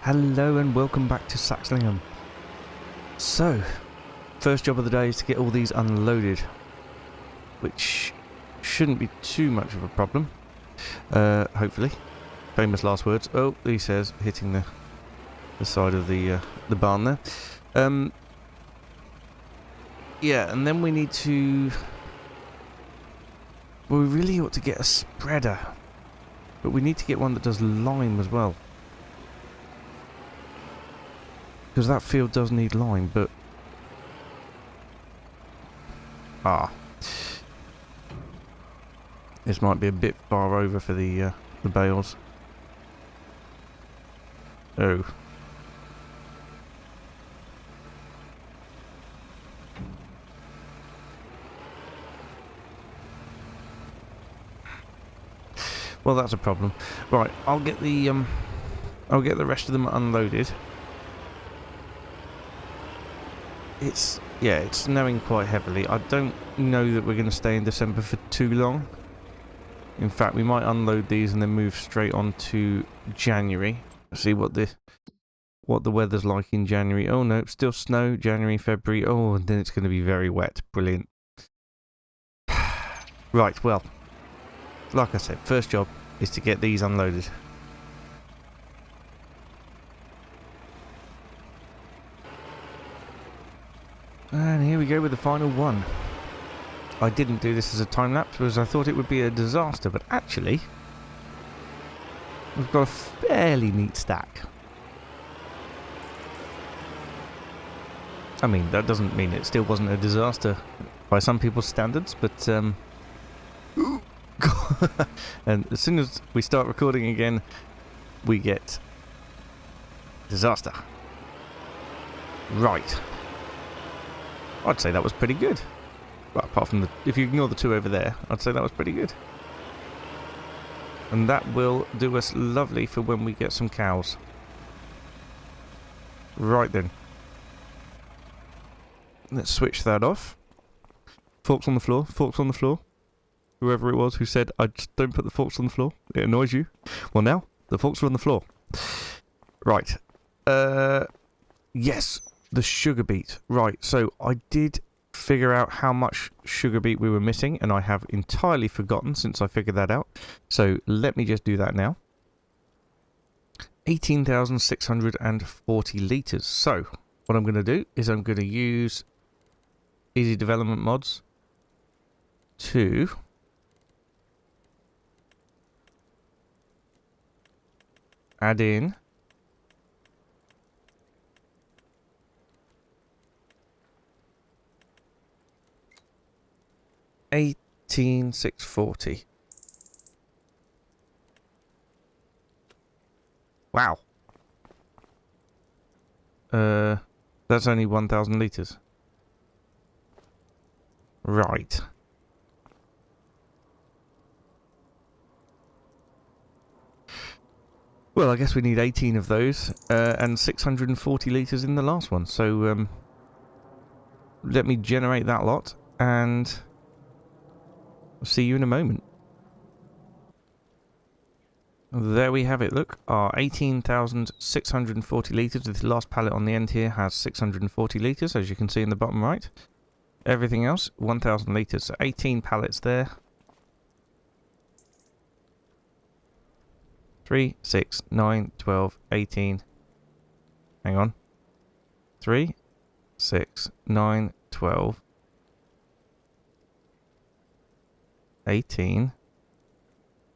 Hello and welcome back to Saxlingham. So, first job of the day is to get all these unloaded, which shouldn't be too much of a problem, hopefully. Famous last words. Oh, he says, hitting the side of the barn there. Yeah, and then we need to... Well, we really ought to get a spreader, but we need to get one that does lime as well. Because that field does need lime, but... This might be a bit far over for the bales. Oh. Well, that's a problem. Right, I'll get the rest of them unloaded. It's snowing quite heavily. I don't know that we're going to stay in December for too long. In fact, we might unload these and then move straight on to January. See what the weather's like in January. Oh no, still snow, January, February. Oh, and then it's going to be very wet. Brilliant. Right, well, like I said, first job is to get these unloaded. And here we go with the final one. I didn't do this as a time-lapse because I thought it would be a disaster, but actually, we've got a fairly neat stack. I mean, that doesn't mean it still wasn't a disaster by some people's standards, but... and as soon as we start recording again, we get... disaster. Right. I'd say that was pretty good. Well, apart from if you ignore the two over there, I'd say that was pretty good. And that will do us lovely for when we get some cows. Right then. Let's switch that off. Forks on the floor, forks on the floor. Whoever it was who said, I just don't put the forks on the floor. It annoys you. Well now, the forks are on the floor. Right. Yes. The sugar beet. Right, so I did figure out how much sugar beet we were missing, and I have entirely forgotten since I figured that out. So let me just do that now. 18,640 litres. So what I'm going to do is I'm going to use Easy Development Mods to add in $18,640. Wow. That's only 1,000 litres. Right. Well, I guess we need 18 of those, and 640 litres in the last one. So, let me generate that lot, and I'll see you in a moment. There we have it, look, our 18,640 litres. This last pallet on the end here has 640 litres, as you can see in the bottom right. Everything else, 1,000 litres, so 18 pallets there. 3, 6, 9, 12, 18. Hang on. 3, 6, 9, 12. 18.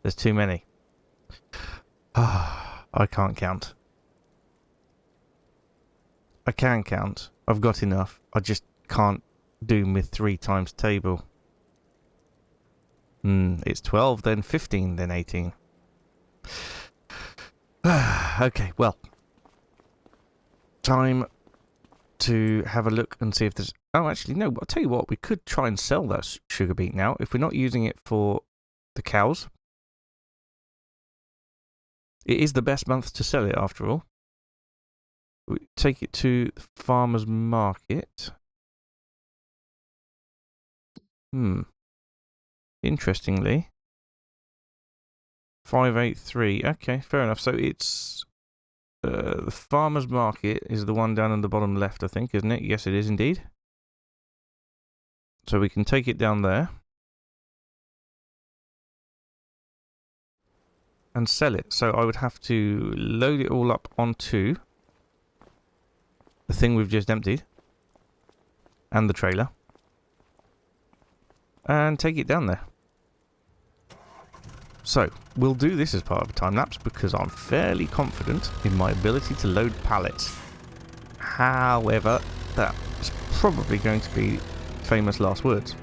There's too many. I can't count. I can count. I've got enough. I just can't do with 3 times table. It's 12, then 15, then 18. Okay, well. Time to have a look and see if there's... Oh, actually, no. I'll tell you what. We could try and sell that sugar beet now. If we're not using it for the cows. It is the best month to sell it, after all. We take it to the farmer's market. Interestingly. 583. Okay, fair enough. So it's The farmer's market is the one down in the bottom left, I think, isn't it? Yes, it is indeed. So we can take it down there. And sell it. So I would have to load it all up onto the thing we've just emptied. And the trailer. And take it down there. So, we'll do this as part of a time-lapse because I'm fairly confident in my ability to load pallets. However, that's probably going to be famous last words.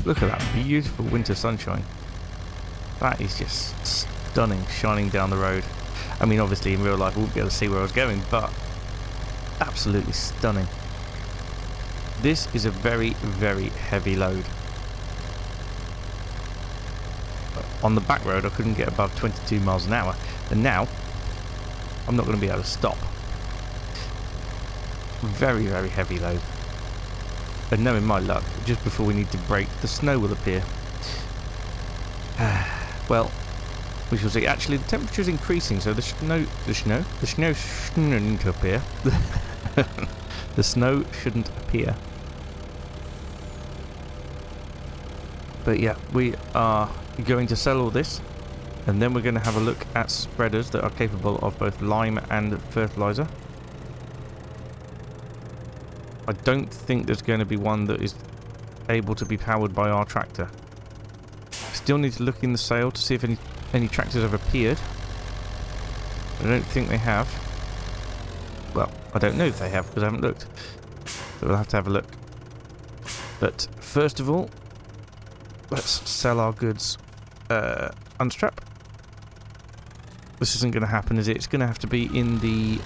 Look at that beautiful winter sunshine. That is just stunning, shining down the road. I mean, obviously in real life I wouldn't be able to see where I was going, but absolutely stunning. This is a very, very heavy load. On the back road I couldn't get above 22 miles an hour, and now I'm not going to be able to stop. Very, very heavy load. And knowing my luck, just before we need to brake, the snow will appear. Well, we shall see. Actually, the temperature is increasing, so the snow shouldn't appear. The snow shouldn't appear. But yeah, we are going to sell all this, and then we're going to have a look at spreaders that are capable of both lime and fertilizer. I don't think there's going to be one that is able to be powered by our tractor. Still need to look in the sale to see if any tractors have appeared. I don't think they have. Well, I don't know if they have because I haven't looked. But we'll have to have a look. But first of all, let's sell our goods. Unstrap. This isn't going to happen, is it? It's going to have to be in the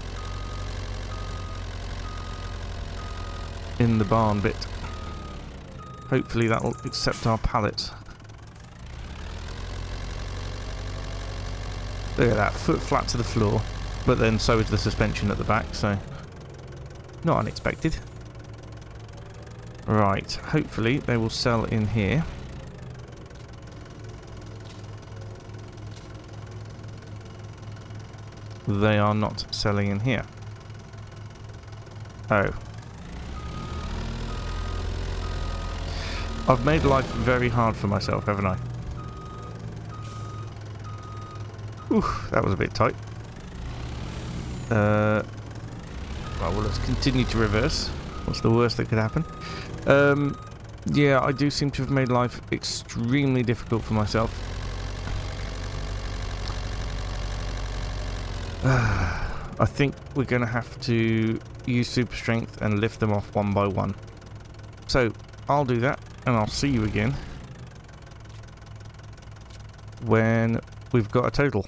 barn bit. Hopefully that'll accept our pallets. Look at that, foot flat to the floor, but then so is the suspension at the back, so not unexpected. Right, hopefully they will sell in here. They are not selling in here. Oh. I've made life very hard for myself, haven't I? Oof, that was a bit tight. Well, let's continue to reverse. What's the worst that could happen? Yeah, I do seem to have made life extremely difficult for myself. I think we're going to have to use super strength and lift them off one by one. So, I'll do that, and I'll see you again when we've got a total.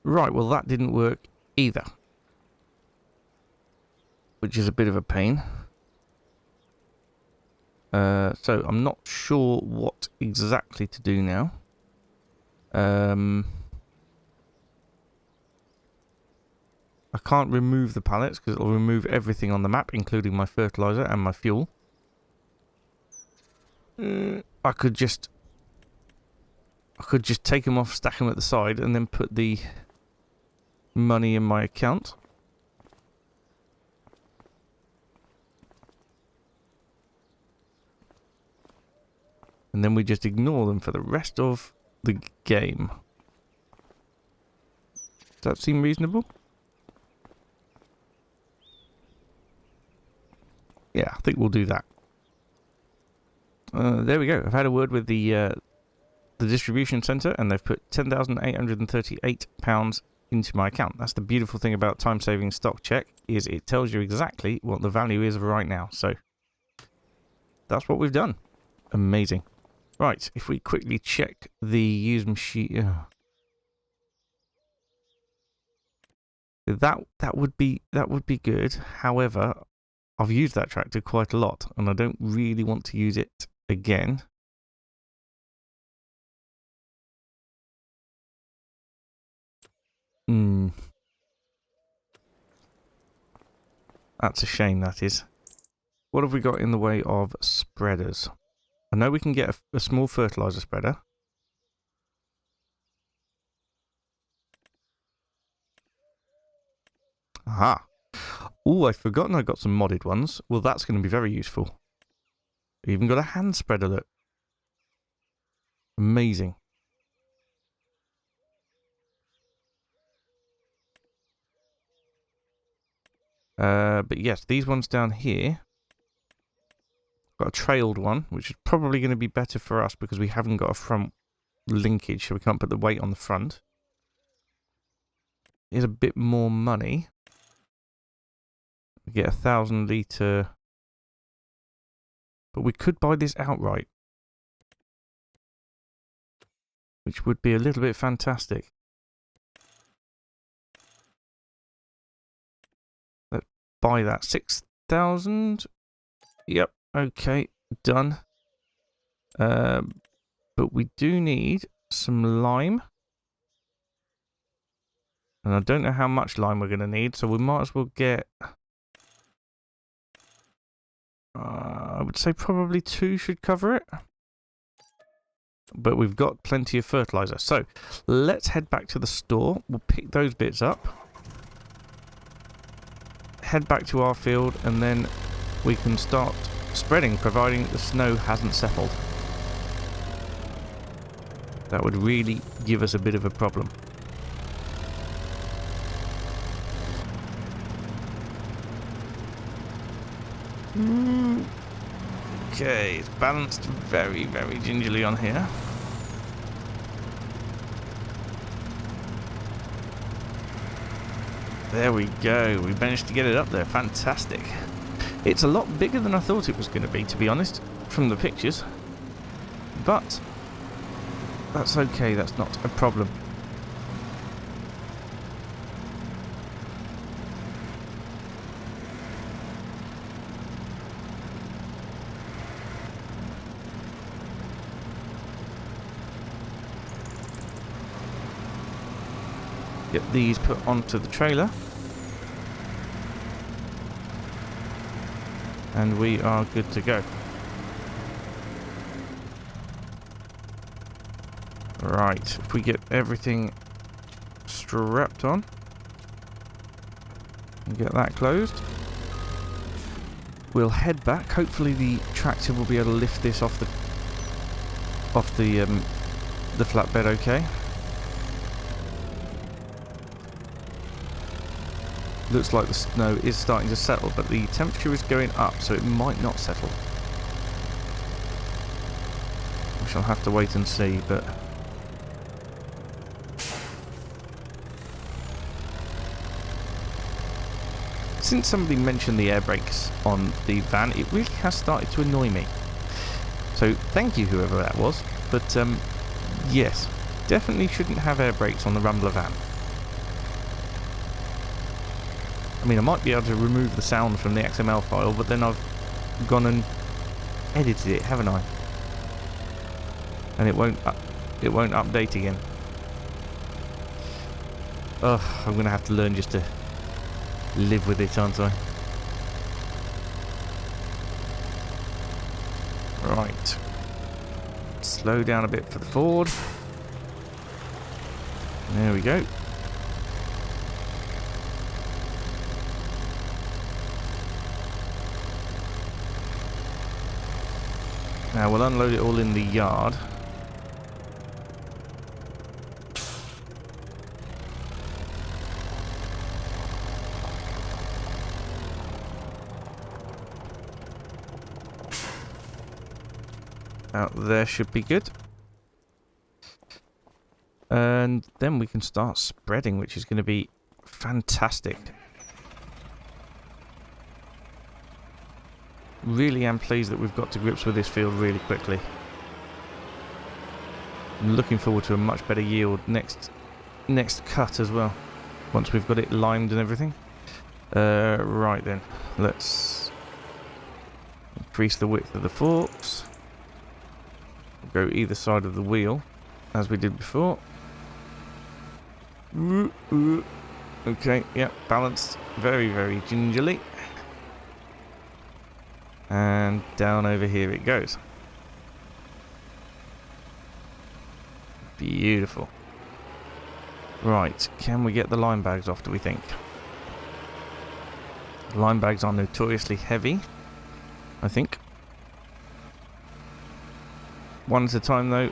Right, well that didn't work either, which is a bit of a pain. So I'm not sure what exactly to do now. I can't remove the pallets because it'll remove everything on the map, including my fertilizer and my fuel. I could just take them off, stack them at the side, and then put the money in my account. And then we just ignore them for the rest of the game. Does that seem reasonable? Yeah, I think we'll do that. There we go. I've had a word with the distribution centre, and they've put £10,838 into my account. That's the beautiful thing about time-saving stock check, is it tells you exactly what the value is right now. So that's what we've done. Amazing. Right, if we quickly check the used machine, that would be good. However, I've used that tractor quite a lot, and I don't really want to use it again. That's a shame, that is. What have we got in the way of spreaders? I know we can get a small fertilizer spreader. Aha. Oh, I've forgotten I got some modded ones. Well, that's going to be very useful. Even got a hand spreader, look. Amazing. But yes, these ones down here. Got a trailed one, which is probably going to be better for us because we haven't got a front linkage, so we can't put the weight on the front. Is a bit more money. We get 1,000 litre. But we could buy this outright, which would be a little bit fantastic. Let's buy that. 6,000. Yep. Okay. Done. But we do need some lime. And I don't know how much lime we're going to need, so we might as well get... I would say probably 2 should cover it. But we've got plenty of fertilizer. So, let's head back to the store. We'll pick those bits up. Head back to our field, and then we can start spreading, providing the snow hasn't settled. That would really give us a bit of a problem. Okay, it's balanced very, very gingerly on here. There we go. We managed to get it up there. Fantastic. It's a lot bigger than I thought it was going to be honest, from the pictures. But that's okay. That's not a problem. Get these put onto the trailer. And we are good to go. Right, if we get everything strapped on and get that closed, we'll head back. Hopefully the tractor will be able to lift this off the flatbed okay. Looks like the snow is starting to settle, but the temperature is going up, so it might not settle. We shall have to wait and see, but... Since somebody mentioned the air brakes on the van, it really has started to annoy me. So, thank you whoever that was, but yes, definitely shouldn't have air brakes on the Rambler van. I mean, I might be able to remove the sound from the XML file, but then I've gone and edited it, haven't I? And it won't update again. Ugh, I'm going to have to learn just to live with it, aren't I? Right. Slow down a bit for the Ford. There we go. Now we'll unload it all in the yard. Out there should be good. And then we can start spreading, which is going to be fantastic. Really am pleased that we've got to grips with this field really quickly. I'm looking forward to a much better yield next cut as well, once we've got it limed and everything. Right then, let's increase the width of the forks. Go either side of the wheel, as we did before. Okay, yeah, balanced very, very gingerly. And down over here it goes. Beautiful. Right, can we get the lime bags off, do we think? Lime bags are notoriously heavy, I think. One at a time though,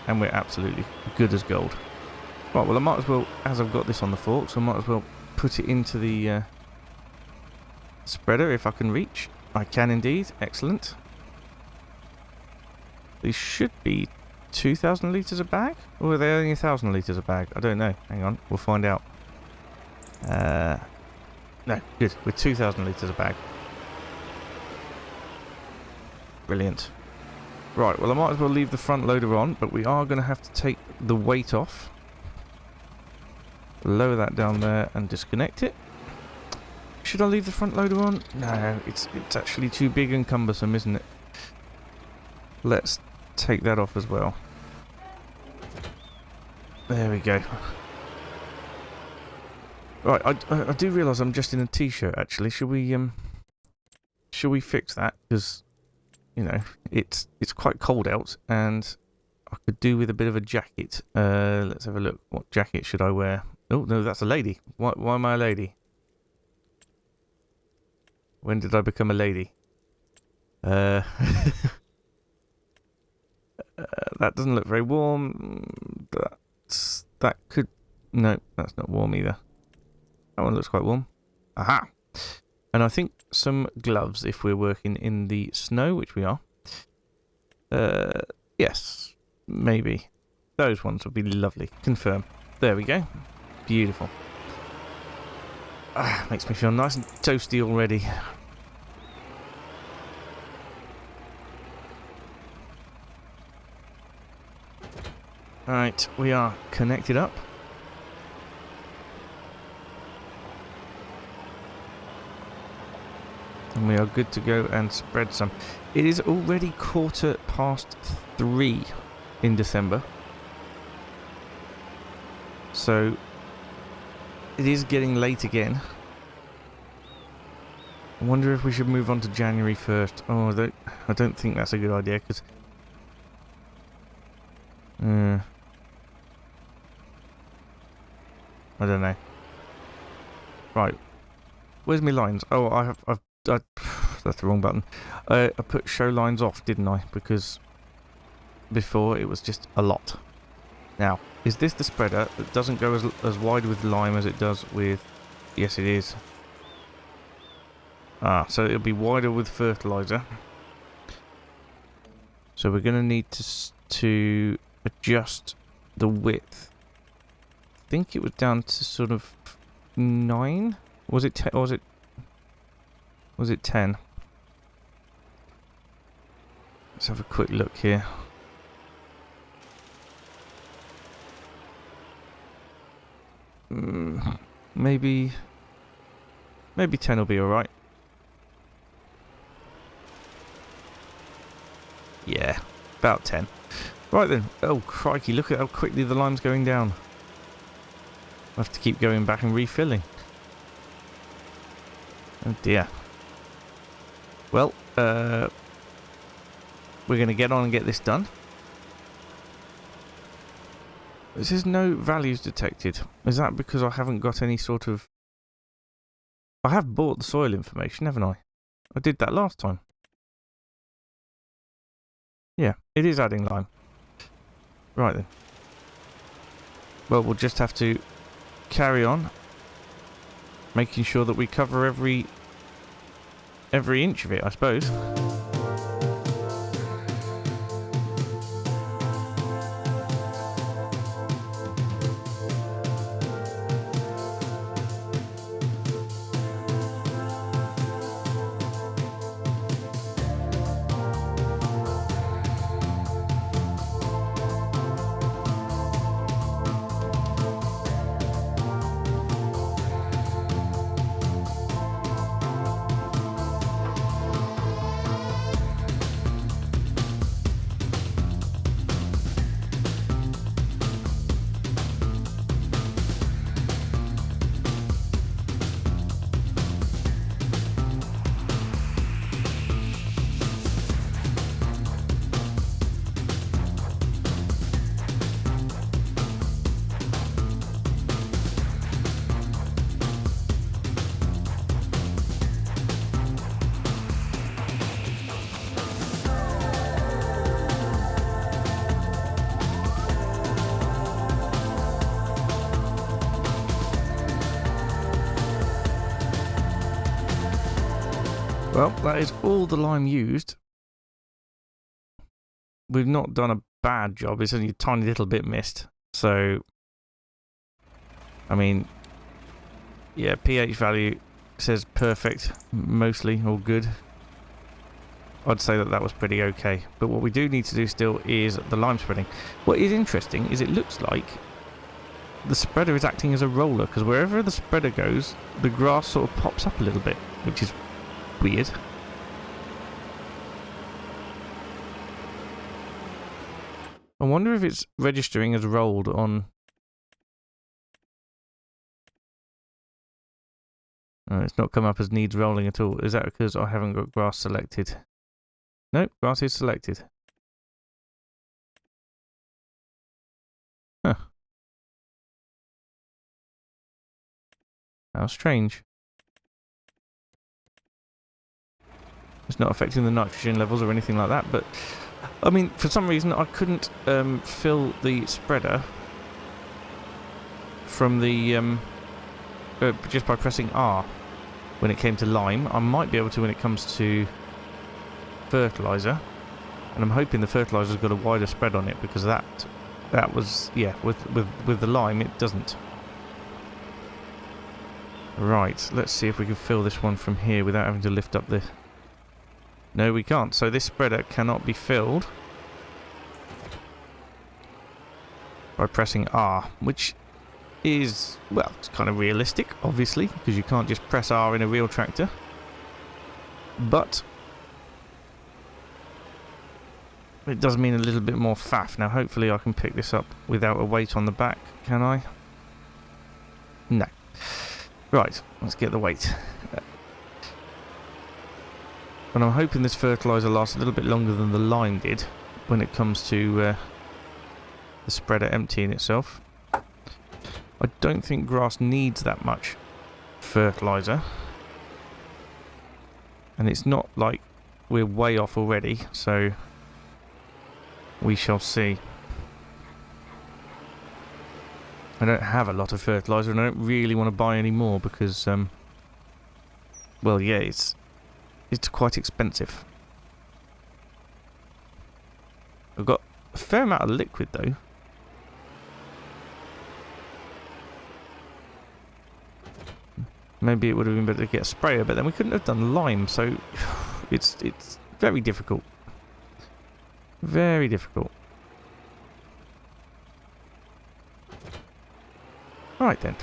and we're absolutely good as gold. Right, well I might as well, as I've got this on the forks, I might as well put it into the spreader if I can reach. I can indeed, excellent. These should be 2,000 litres a bag? Or are they only 1,000 litres a bag? I don't know, hang on, we'll find out. No, good, we're 2,000 litres a bag. Brilliant. Right, well I might as well leave the front loader on, but we are going to have to take the weight off. Lower that down there and disconnect it. Should I leave the front loader on? No, it's actually too big and cumbersome, isn't it? Let's take that off as well. There we go. Right, I do realise I'm just in a t-shirt actually. Should we fix that? Because you know, it's quite cold out, and I could do with a bit of a jacket. Let's have a look. What jacket should I wear? Oh, no, that's a lady. Why am I a lady? When did I become a lady? That doesn't look very warm. That could... No, that's not warm either. That one looks quite warm. Aha! And I think some gloves if we're working in the snow, which we are. Yes, maybe. Those ones would be lovely. Confirm. There we go. Beautiful. Ah, makes me feel nice and toasty already. Alright, we are connected up. And we are good to go and spread some. It is already 3:15 in December. So it is getting late again. I wonder if we should move on to January 1st. Oh, I don't think that's a good idea because... I don't know. Right. Where's my lines? Oh, I've that's the wrong button. I put show lines off, didn't I? Because before it was just a lot. Now, is this the spreader that doesn't go as wide with lime as it does with... Yes, it is. Ah, so it'll be wider with fertilizer. So we're going to need to adjust the width. I think it was down to sort of 9? Was it 10? Or was it 10? Let's have a quick look here. Maybe 10 will be alright. Yeah, about 10. Right then. Oh crikey, look at how quickly the lime's going down. I have to keep going back and refilling. Oh dear. Well, we're going to get on and get this done. This is no values detected. Is that because I haven't got any sort of... I have bought the soil information, haven't I? I did that last time. Yeah, it is adding lime. Right then. Well, we'll just have to carry on, making sure that we cover every inch of it, I suppose. Well, that is all the lime used. We've not done a bad job. It's only a tiny little bit missed. So, I mean, yeah, pH value says perfect, mostly, or good. I'd say that was pretty okay. But what we do need to do still is the lime spreading. What is interesting is it looks like the spreader is acting as a roller, because wherever the spreader goes, the grass sort of pops up a little bit, which is weird. I wonder if it's registering as rolled on... Oh, it's not come up as needs rolling at all. Is that because I haven't got grass selected? Nope, grass is selected. Huh. How strange. It's not affecting the nitrogen levels or anything like that, but I mean, for some reason I couldn't fill the spreader from the just by pressing R when it came to lime. I might be able to when it comes to fertilizer, and I'm hoping the fertilizer's got a wider spread on it, because that was, yeah, with the lime it doesn't. Right, let's see if we can fill this one from here without having to lift up the... No, we can't. So this spreader cannot be filled by pressing R, which is, well, it's kind of realistic, obviously, because you can't just press R in a real tractor. But it does mean a little bit more faff. Now, hopefully I can pick this up without a weight on the back, can I? No. Right, let's get the weight. And I'm hoping this fertiliser lasts a little bit longer than the lime did when it comes to the spreader emptying itself. I don't think grass needs that much fertiliser. And it's not like we're way off already, so we shall see. I don't have a lot of fertiliser, and I don't really want to buy any more because, well, yeah, it's quite expensive. I've got a fair amount of liquid though. Maybe it would have been better to get a sprayer, but then we couldn't have done lime, so it's very difficult. Very difficult. Right then.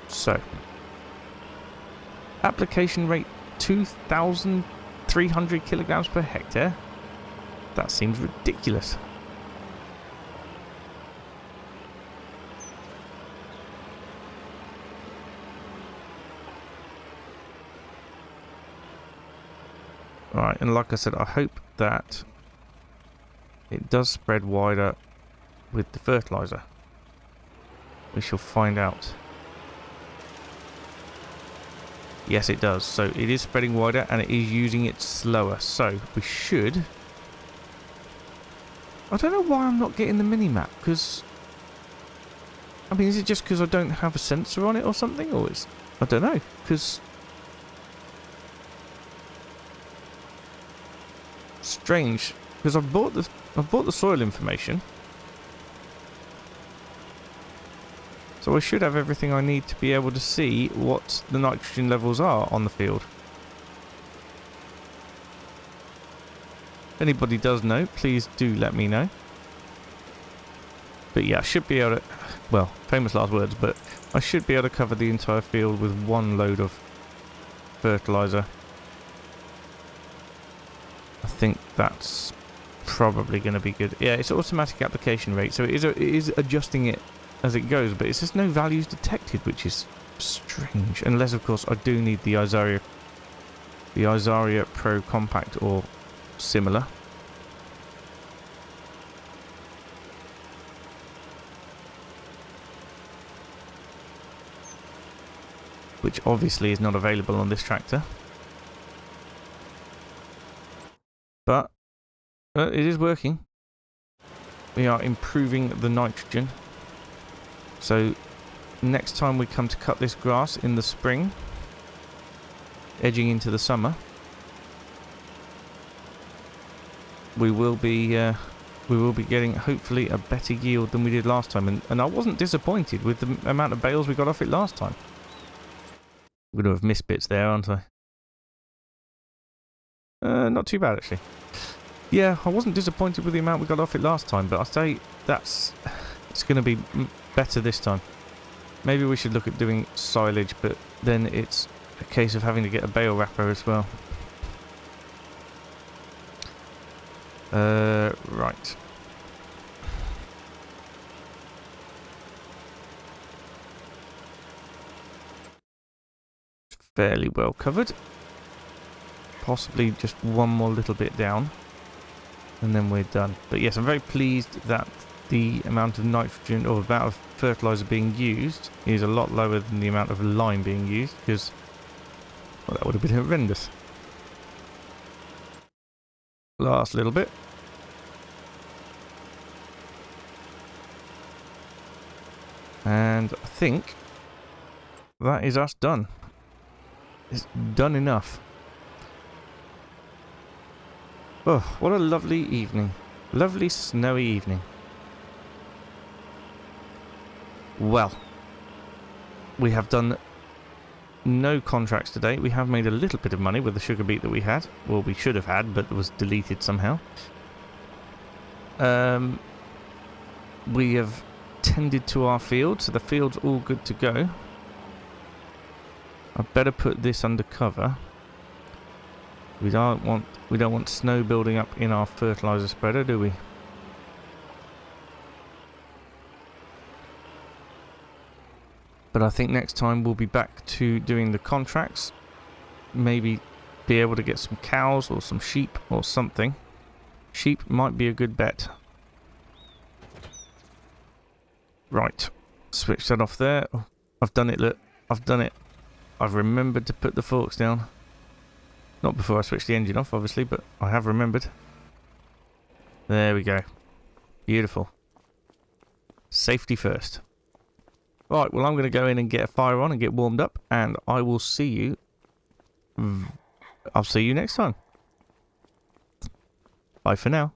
So, application rate 2,300 kilograms per hectare. That seems ridiculous. Right, and like I said, I hope that it does spread wider with the fertiliser. We shall find out. Yes, it does. So it is spreading wider and it is using it slower. So we should... I don't know why I'm not getting the mini-map, because... I mean, is it just because I don't have a sensor on it or something? Or it's... I don't know, because... Strange, because I bought the soil information. So I should have everything I need to be able to see what the nitrogen levels are on the field. If anybody does know, please do let me know. But yeah, I should be able to... Well, famous last words, but I should be able to cover the entire field with one load of fertilizer. I think that's probably going to be good. Yeah, it's automatic application rate, so it is adjusting it as it goes, but it's just no values detected, which is strange. Unless, of course, I do need the Isaria Pro Compact or similar. Which obviously is not available on this tractor. But it is working. We are improving the nitrogen. So next time we come to cut this grass in the spring, edging into the summer, we will be getting hopefully a better yield than we did last time. And I wasn't disappointed with the amount of bales we got off it last time. I'm going to have missed bits there, aren't I? Not too bad, actually. Yeah, I wasn't disappointed with the amount we got off it last time, but I say it's going to be better this time. Maybe we should look at doing silage, but then it's a case of having to get a bale wrapper as well. Right. Fairly well covered. Possibly just one more little bit down, and then we're done. But yes, I'm very pleased that the amount of nitrogen or amount of fertilizer being used is a lot lower than the amount of lime being used, because, well, that would have been horrendous. Last little bit. And I think that is us done. It's done enough. Oh, what a lovely evening. Lovely snowy evening. Well, we have done no contracts today. We have made a little bit of money with the sugar beet that we had. Well, we should have had, but it was deleted somehow. We have tended to our field, so the field's all good to go. I better put this under cover. We don't want snow building up in our fertilizer spreader, do we? But I think next time we'll be back to doing the contracts. Maybe be able to get some cows or some sheep or something. Sheep might be a good bet. Right. Switch that off there. Oh, I've done it, look. I've done it. I've remembered to put the forks down. Not before I switch the engine off, obviously, but I have remembered. There we go. Beautiful. Safety first. Right, well, I'm going to go in and get a fire on and get warmed up, and I will see you. I'll see you next time. Bye for now.